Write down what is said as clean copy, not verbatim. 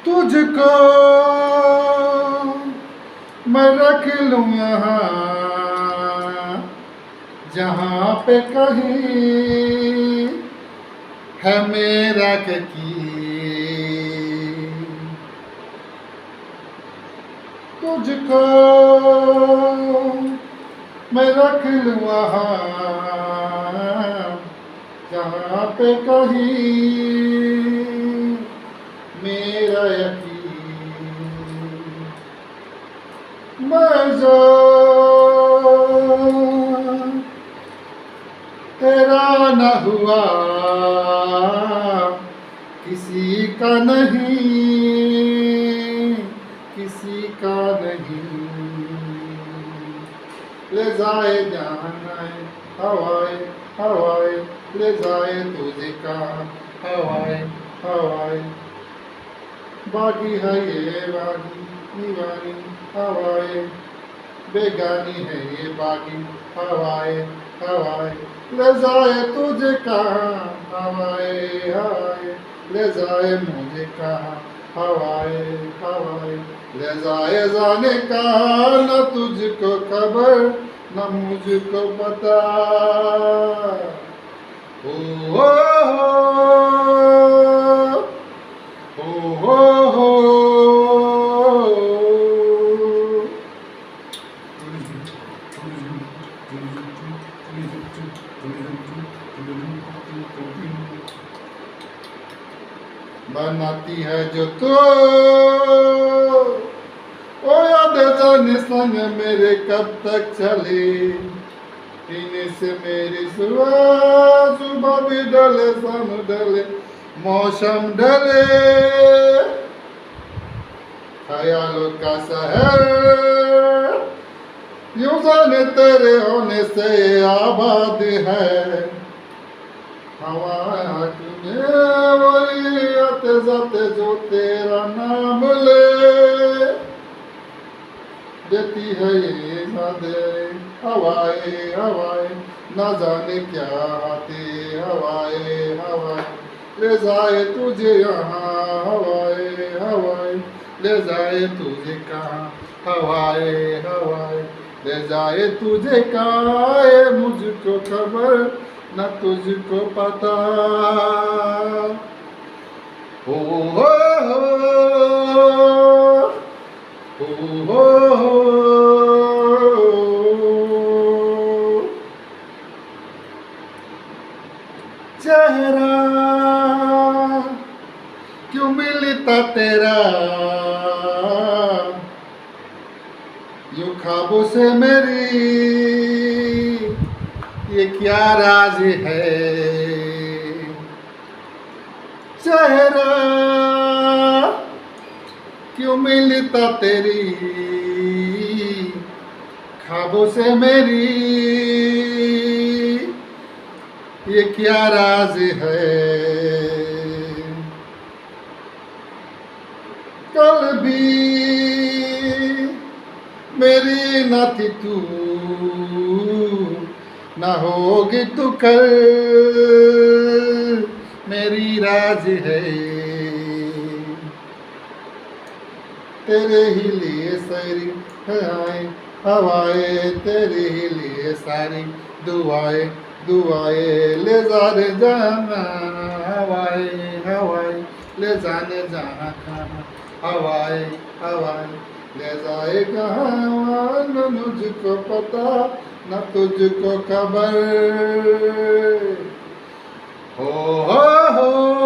तुझको मैं रख लूँ यहाँ जहाँ पे कहीं है मेरा की तुझको मैं रख लूँ वहाँ जहाँ पे कहीं मेरा यकीन मैं जो तेरा न हुआ किसी का नहीं किसी का नहीं ले जाए जहाँ हवाए हवाए ले जाए तुझे कहाँ हवाए हवाए बागी है ये बागी दीवानी हवाए बेगानी है ये बागी हवाए हवाए ले जाए तुझे कहाँ हवाए हवाए ले जाए मुझे कहाँ हवाए हवाए ले जाए जाने का न तुझको खबर न मुझको पता ओ हो बनाती है जो तो ओ याद जाने संग मेरे कब तक चले पीने से मेरी सुबह सुबह भी डले शाम डले मौसम डले ख्यालों का शहर यूं जाने तेरे होने से आबाद है हवा वही आते जाते जो तेरा नाम ले देती है ये यादें हवाए हवाए न जाने क्या आते हवाए हवाए ले जाए तुझे यहाँ हवाए हवाए ले जाए तुझे कहाँ हवाए हवाए ले जाए तुझे कहाँ मुझको खबर न तुझको पता हो चेहरा क्यों मिलता तेरा यूं ख्वाबों से मेरी ये क्या राज है चेहरा क्यों मिलता तेरी ख्वाबों से मेरी ये क्या राज है कल भी मेरी न थी तू न होगी तू कल मेरी राज है तेरे ही लिए सारी हवाएं तेरे ही लिए सारी दुआएं दुआएं ले जाने जाना हवाएं हवाएं ले जाने जहाँ कहाँ हवाएं हवाएं ले जाए कहाँ न मुझको पता न तुझको खबर हो